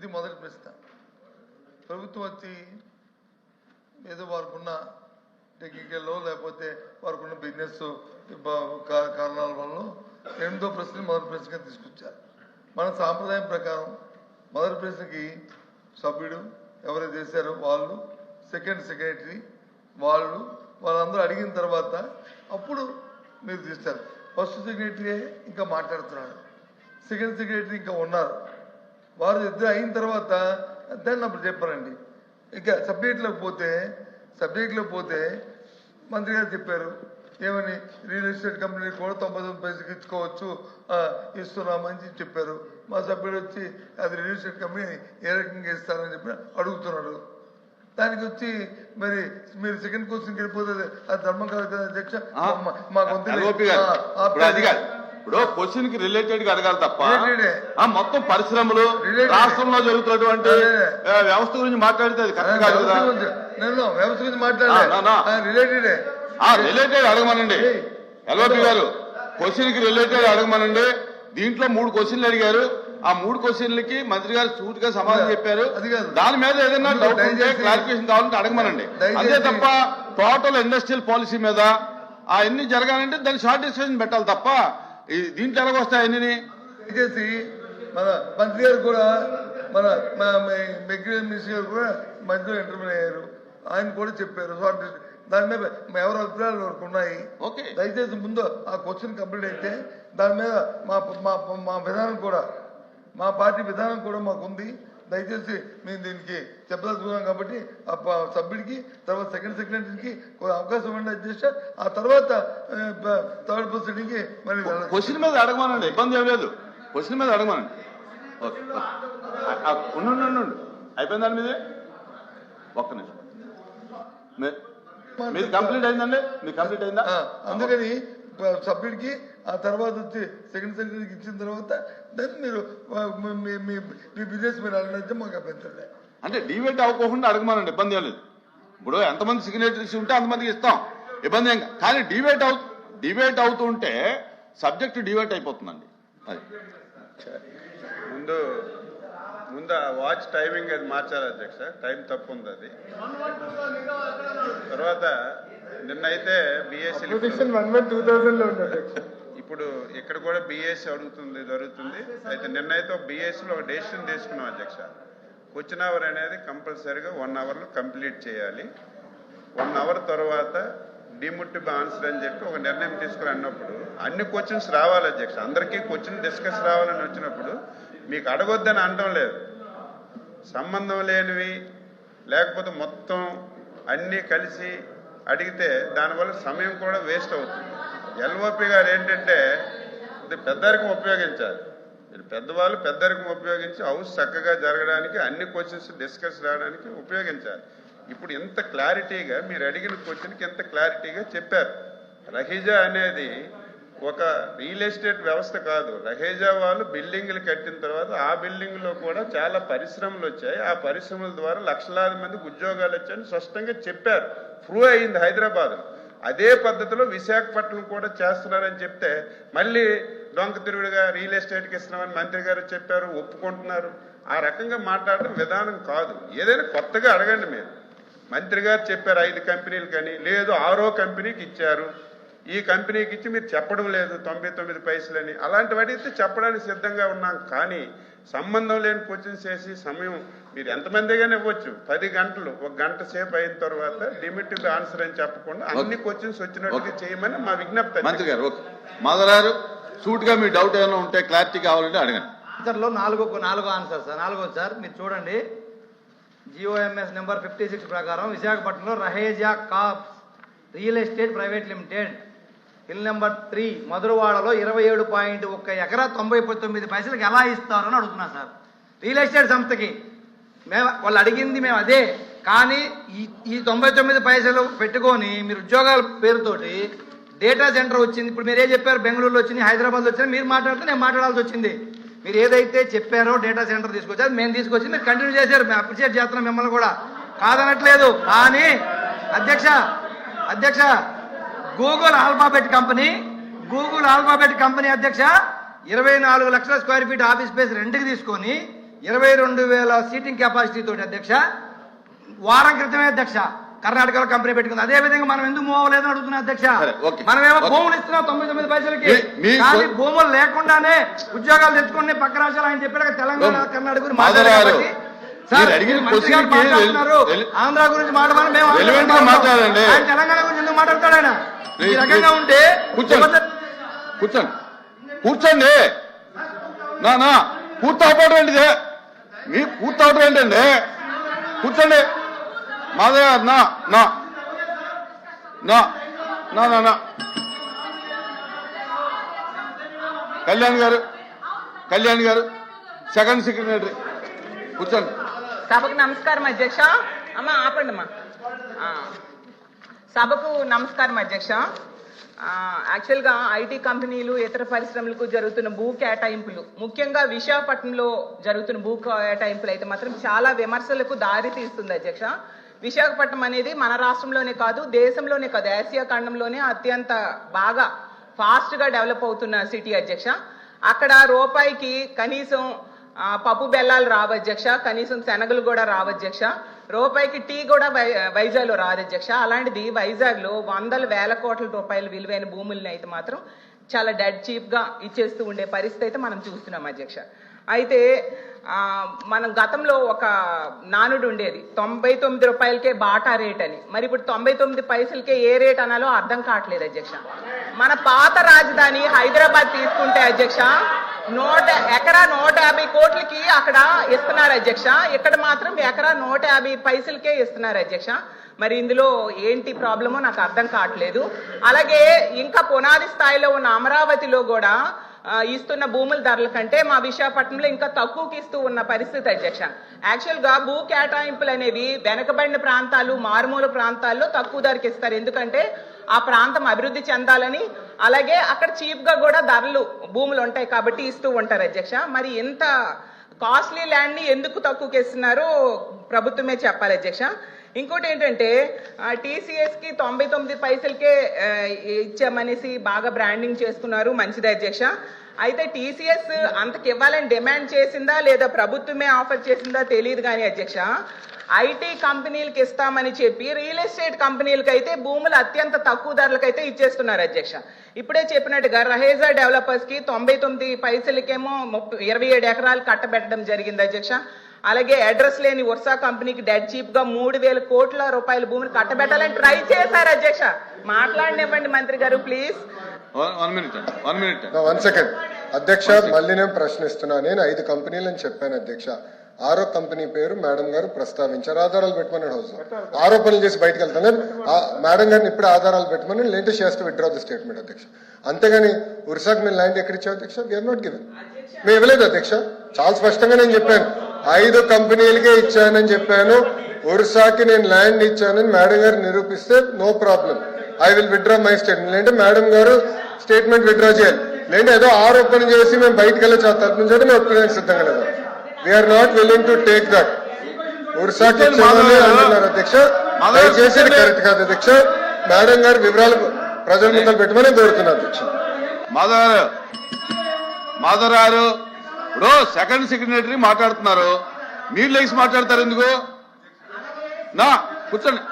ఇది మొదటి ప్రశ్న. ప్రభుత్వం వచ్చి ఏదో వారికున్న టెక్నికల్లో లేకపోతే వారికున్న బిజినెస్ కారణాల వల్ల 8వ ప్రశ్న మొదటి ప్రశ్నగా తీసుకొచ్చారు. మన సాంప్రదాయం ప్రకారం మొదటి ప్రశ్నకి సభ్యుడు ఎవరైతే చేశారో వాళ్ళు, సెక్రటరీ వాళ్ళందరూ అడిగిన తర్వాత అప్పుడు మీరు తీస్తారు. ఫస్ట్ సెక్రటరీ ఇంకా మాట్లాడుతున్నాడు, సెకండ్ సెక్రటరీ ఇంకా ఉన్నారు, వారు ఇద్దరు అయిన తర్వాత దాన్ని అప్పుడు చెప్పారండి. ఇంకా సబ్జెక్ట్లోకి పోతే మంత్రి గారు చెప్పారు ఏమని, రియల్ ఎస్టేట్ కంపెనీ కూడా 99 పైసలకి ఇచ్చుకోవచ్చు ఇస్తున్నామని చెప్పారు. మా సభ్యుడు వచ్చి అది రియల్ ఎస్టేట్ కంపెనీ ఏ రకంగా ఇస్తారని చెప్పి అడుగుతున్నాడు. దానికి వచ్చి మరి మీరు సెకండ్ క్వశ్చన్కి వెళ్ళిపోతుంది అది ధర్మం కాదు కదా అధ్యక్ష. ఇప్పుడు క్వశ్చన్ కి రిలేటెడ్ గా అడగాలి తప్ప మొత్తం పరిశ్రమలు రాష్ట్రంలో జరుగుతున్నటువంటి వ్యవస్థ గురించి మాట్లాడితే అది కరెక్ట్ కాదు కదా. నేను వ్యవస్థ గురించి మాట్లాడలేదు, రిలేటెడ్ అడగమనండి. ఎల్ఓపి గారు క్వశ్చన్ కి రిలేటెడ్ అడగమనండి. దీంట్లో 3 క్వశ్చన్లు అడిగారు. ఆ 3 క్వశ్చన్లకి మంత్రి గారు సూటిగా సమాధానం చెప్పారు. దాని మీద ఏదైనా డౌట్ ఉంటే క్లారిఫికేషన్ కావాలంటే అడగమనండి. అంతే తప్ప టోటల్ ఇండస్ట్రియల్ పాలసీ మీద అవన్నీ జరగాలంటే దాన్ని షార్ట్ డిస్కషన్ పెట్టాలి తప్ప దీంట్లో ఎలాగొస్తాయి అన్ని. దయచేసి మన మంత్రి గారు కూడా మన మెగ్రీన్ మినిస్టర్ గారు కూడా మధ్యలో ఇంటర్వ్యూ అయ్యారు, ఆయన కూడా చెప్పారు షార్ట్ డిస్కషన్. దాని మీద ఎవరి అభిప్రాయాలు వరకు ఉన్నాయి. దయచేసి ముందు ఆ క్వశ్చన్ కంప్లీట్ అయితే దాని మీద మా విధానం కూడా, మా పార్టీ విధానం కూడా మాకు ఉంది. దయచేసి మేము దీనికి చెప్పదలుచుకున్నాం కాబట్టి ఆ సభ్యుడికి తర్వాత సెకండ్ సెక్రటరీకి అవకాశం ఇవ్వండి అధ్యక్ష. ఆ తర్వాత థర్డ్ ప్రొసీడింగ్కి మరి క్వశ్చన్ మీద అడగమనండి, ఇబ్బంది ఏం లేదు. క్వశ్చన్ మీద అడగమనండి. ఉండు అయిపోయింది. దాని మీదే ఒక్క నిమిషం. మీరు కంప్లీట్ అయిందండి, మీకు కంప్లీట్ అయిందా? అందుకని సభ్యుడికి ఆ తర్వాత వచ్చి సెకండ్ సెక్రటరీకి ఇచ్చిన తర్వాత దాన్ని మీరు మీ బిజినెస్ మీరు అడిగితే మాకు అభ్యంతరం. అంటే డిబేట్ అవ్వకుండా అడగమనండి, ఇబ్బంది ఏం లేదు. ఇప్పుడు ఎంతమంది సిగ్నేచరీస్ ఉంటే అంతమందికి ఇస్తాం, ఇబ్బంది ఏం. కానీ డిబేట్ అవుతుంటే సబ్జెక్ట్ డిబేట్ అయిపోతుందండి. అది ముందు వాచ్ టైమింగ్ అది మార్చాలి అధ్యక్ష, టైం తప్పు ఉంది అది. తర్వాత నిన్నైతే బిఎస్సీ ఇప్పుడు ఇక్కడ కూడా బిఎస్సీ జరుగుతుంది. అయితే నిన్నైతే బిఎస్సీలో ఒక డెసిషన్ తీసుకున్నాం అధ్యక్ష. క్వశ్చన్ అవర్ అనేది కంపల్సరీగా 1 అవర్లో కంప్లీట్ చేయాలి. 1 అవర్ తర్వాత డిముట్టిబ్ ఆన్సర్ అని చెప్పి ఒక నిర్ణయం తీసుకుని అన్నప్పుడు అన్ని క్వశ్చన్స్ రావాలి అధ్యక్ష. అందరికీ క్వశ్చన్ డిస్కస్ రావాలని వచ్చినప్పుడు మీకు అడగొద్దని అనడం లేదు. సంబంధం లేనివి లేకపోతే మొత్తం అన్నీ కలిసి అడిగితే దానివల్ల సమయం కూడా వేస్ట్ అవుతుంది. ఎల్ఓపి గారు ఏంటంటే ఇది పెద్దరికం ఉపయోగించాలి. పెద్దవాళ్ళు పెద్దరికం ఉపయోగించి హౌస్ చక్కగా జరగడానికి అన్ని క్వశ్చన్స్ డిస్కస్ రావడానికి ఉపయోగించాలి. ఇప్పుడు ఇంత క్లారిటీగా మీరు అడిగిన క్వశ్చన్కి ఎంత క్లారిటీగా చెప్పారు. రహీజా అనేది ఒక రియల్ ఎస్టేట్ వ్యవస్థ కాదు. రహేజా వాళ్ళు బిల్డింగ్లు కట్టిన తర్వాత ఆ బిల్డింగ్లో కూడా చాలా పరిశ్రమలు వచ్చాయి. ఆ పరిశ్రమల ద్వారా లక్షలాది మందికి ఉద్యోగాలు వచ్చాయని స్పష్టంగా చెప్పారు. ప్రూవ్ అయింది హైదరాబాద్. అదే పద్ధతిలో విశాఖపట్నం కూడా చేస్తున్నారని చెప్తే మళ్ళీ డొంక తిరుగుడుగా రియల్ ఎస్టేట్కి ఇస్తున్నామని మంత్రి గారు చెప్పారు, ఒప్పుకుంటున్నారు. ఆ రకంగా మాట్లాడడం విధానం కాదు. ఏదైనా కొత్తగా అడగండి. మీరు మంత్రి గారు చెప్పారు 5 కంపెనీలు కానీ, లేదు 6వ కంపెనీకి ఇచ్చారు, ఈ కంపెనీకి ఇచ్చి మీరు చెప్పడం లేదు 99 పైసలని. అలాంటివి అడిగితే చెప్పడానికి సిద్ధంగా ఉన్నాం. కానీ సంబంధం లేని క్వశ్చన్స్ చేసి సమయం మీరు ఎంతమందిగానే ఇవ్వచ్చు. 10 గంటలు 1 గంట సేపు అయిన తర్వాత డిమిటివ్ ఆన్సర్ అని చెప్పకుండా అన్ని క్వశ్చన్స్ వచ్చినట్టుగా చేయమని మా విజ్ఞప్తి. మంత్రి గారు మాధవరారు సూట్ గా మీ డౌట్ ఏమైనా ఉంటే క్లారిటీ కావాలంటే అడగండి. ఆన్సర్లో 4 ఆన్సర్ సార్. 4వ సార్ మీరు చూడండి, జిఓఎంఎస్ నెంబర్ 56 ప్రకారం విశాఖపట్నంలో రహేజా కాప్స్ real estate private limited hill number 3 మధురవాడలో 27.1 ఎకరా 99 పైసలకి ఎలా ఇస్తారు అని అడుగుతున్నా సార్. రియల్ ఎస్టేట్ సంస్థకి వాళ్ళు అడిగింది మేము అదే. కానీ ఈ 99 పైసలు పెట్టుకొని మీరు ఉద్యోగాల పేరుతోటి డేటా సెంటర్ వచ్చింది. ఇప్పుడు మీరే చెప్పారు బెంగళూరులో వచ్చింది, హైదరాబాద్లో వచ్చింది. మీరు మాట్లాడితే నేను మాట్లాడాల్సి వచ్చింది. మీరు ఏదైతే చెప్పారో డేటా సెంటర్ తీసుకొచ్చారు, మేము తీసుకొచ్చి మీరు కంటిన్యూ చేశారు. మేము అప్రిషియేట్ చేస్తున్నాం మిమ్మల్ని కూడా, కాదనట్లేదు. కానీ అధ్యక్ష గూగుల్ ఆల్ఫాబెట్ కంపెనీ అధ్యక్ష 24 లక్షల స్క్వేర్ ఫీట్ ఆఫీస్ స్పేస్ రెంట్కి తీసుకొని 22,000 సీటింగ్ కెపాసిటీ తోటి అధ్యక్ష వారం క్రితమే అధ్యక్ష కర్ణాటకలో కంపెనీ పెట్టుకుంది. అదే విధంగా మనం ఎందుకు మూవ్ అవ్వలేదని అడుగుతున్నా అధ్యక్ష. మనమేమో భూములు ఇస్తున్నాం 99 పైసలకి, కానీ భూములు లేకుండానే ఉద్యోగాలు తెచ్చుకుని పక్క రాష్ట్రాలు ఆయన చెప్పారు తెలంగాణ కర్ణాటక గురించి మాట్లాడారు. ఆంధ్ర గురించి మాట్లాడాలి, మేము ఆయన తెలంగాణ గురించి ఎందుకు మాట్లాడతాడు? ఆయన ఈ రకంగా ఉంటే కూర్చోండి కూర్చోండి నా పూర్తవడం ఏంటిదే మీ పూర్తవడం ఏంటండి? కూర్చోండి మాధవ్ గారు నా నా నా నా నా నా కళ్యాణ్ గారు సెకండ్ సెక్రటరీ కూర్చోండి. సభకు నమస్కారం అధ్యక్ష. అమ్మా ఆపండి అమ్మా. సభకు నమస్కారం అధ్యక్ష. యాక్చువల్గా ఐటీ కంపెనీలు ఇతర పరిశ్రమలకు జరుగుతున్న భూ కేటాయింపులు, ముఖ్యంగా విశాఖపట్నంలో జరుగుతున్న భూ కేటాయింపులు అయితే మాత్రం చాలా విమర్శలకు దారి తీస్తుంది అధ్యక్ష. విశాఖపట్నం అనేది మన రాష్ట్రంలోనే కాదు, దేశంలోనే కాదు, ఆసియా ఖండంలోనే అత్యంత బాగా ఫాస్ట్గా డెవలప్ అవుతున్న సిటీ అధ్యక్ష. అక్కడ రూపాయికి కనీసం పప్పు బెల్లాలు రావు అధ్యక్ష, కనీసం శనగలు కూడా రావు అధ్యక్ష, రూపాయికి టీ కూడా వైజాగ్లో రాదు అధ్యక్ష. అలాంటిది వైజాగ్లో 100,000 కోట్ల రూపాయల విలువైన భూముల్ని అయితే మాత్రం చాలా డెడ్ చీప్గా ఇచ్చేస్తూ ఉండే పరిస్థితి అయితే మనం చూస్తున్నాం అధ్యక్ష. అయితే మనం గతంలో ఒక నానుడు ఉండేది 99 రూపాయలకే బాటా రేట్ అని. మరి ఇప్పుడు 99 పైసలకే ఏ రేట్ అనాలో అర్థం కావట్లేదు అధ్యక్ష. మన పాత రాజధాని హైదరాబాద్ తీసుకుంటే అధ్యక్ష ఎకరా 150 కోట్లకి అక్కడ ఇస్తున్నారు అధ్యక్ష, ఇక్కడ మాత్రం ఎకరా 150 పైసలకే ఇస్తున్నారు అధ్యక్ష. మరి ఇందులో ఏంటి ప్రాబ్లమో నాకు అర్థం కావట్లేదు. అలాగే ఇంకా పునాది స్థాయిలో ఉన్న అమరావతిలో కూడా ఇస్తున్న భూముల ధరల కంటే మా విశాఖపట్నంలో ఇంకా తక్కువకి ఇస్తూ ఉన్న పరిస్థితి అధ్యక్ష. యాక్చువల్గా భూ కేటాయింపులు అనేవి వెనకబడిన ప్రాంతాలు, మారుమూల ప్రాంతాల్లో తక్కువ ధరకి ఇస్తారు. ఎందుకంటే ఆ ప్రాంతం అభివృద్ధి చెందాలని, అలాగే అక్కడ చీప్గా కూడా ధరలు భూములు ఉంటాయి కాబట్టి ఇస్తూ ఉంటారు అధ్యక్ష. మరి ఇంత కాస్ట్లీ ల్యాండ్ని ఎందుకు తక్కువకి ఇస్తున్నారో ప్రభుత్వమే చెప్పాలి అధ్యక్ష. ఇంకోటి ఏంటంటే టీసీఎస్కి 99 పైసలకే ఇచ్చామనేసి బాగా బ్రాండింగ్ చేసుకున్నారు, మంచిది అధ్యక్ష. అయితే టీసీఎస్ అంతకి ఇవ్వాలని డిమాండ్ చేసిందా లేదా ప్రభుత్వమే ఆఫర్ చేసిందా తెలియదు కానీ అధ్యక్ష, ఐటీ కంపెనీలకు ఇస్తామని చెప్పి రియల్ ఎస్టేట్ కంపెనీలకు అయితే భూములు అత్యంత తక్కువ ధరలకైతే ఇచ్చేస్తున్నారు అధ్యక్ష. ఇప్పుడే చెప్పినట్టుగా రహేజా డెవలపర్స్ కి 99 పైసలకేమో 27 ఎకరాలు కట్టబెట్టడం జరిగింది అధ్యక్ష. అలాగే అడ్రస్ లేని వర్సా కంపెనీకి డెడ్ చీప్ గా 3,000 కోట్ల రూపాయల భూమిని కట్టబెట్టాలని ట్రై చేశారు అధ్యక్ష. మాట్లాడినివ్వండి మంత్రి గారు ప్లీజ్. 1 సెకండ్ అధ్యక్ష, మళ్ళీ నేను ప్రశ్నిస్తున్నా. నేను 5 కంపెనీలని చెప్పాను అధ్యక్ష. 6వ కంపెనీ పేరు మేడం గారు ప్రస్తావించారు. ఆధారాలు పెట్టమని హౌస్ ఆరోపణలు చేసి బయటకు వెళ్తాను. మేడం గారిని ఇప్పుడు ఆధారాలు పెట్టమని లేటెస్ట్ చేస్తూ విత్డ్రా ది స్టేట్మెంట్ అధ్యక్ష. అంతేగాని ఉర్సాక్ మేము ల్యాండ్ ఎక్కడ ఇచ్చాం అధ్యక్ష? We are not given. మేము ఇవ్వలేదు అధ్యక్ష. చాలా స్పష్టంగా నేను చెప్పాను, 5 కంపెనీలకే ఇచ్చానని చెప్పాను. ఉర్సాకి నేను ల్యాండ్ ఇచ్చానని మేడం గారు నిరూపిస్తే no problem, I will withdraw my statement. లేదంటే మేడం గారు స్టేట్మెంట్ విత్డ్రా చేయాలి. లేదంటే ఏదో ఆరోపణ చేసి మేము బయటకు వెళ్ళి తలపించడం మేము ఒప్పుకోవడానికి సిద్ధంగా లేదు. We are not willing to take that. ఉర్సాకి అంటున్నారు అధ్యక్ష, దయచేసి కరెక్ట్ కాదు అధ్యక్ష. మేడం గారు వివరాలు ప్రజల ముందు పెట్టమని కోరుతున్నారు అధ్యక్ష. మాధవ్ గారు ఇప్పుడు సెకండ్ సెక్రటరీ మాట్లాడుతున్నారు, మీరు లేచి మాట్లాడతారు ఎందుకు? నా కూర్చోండి.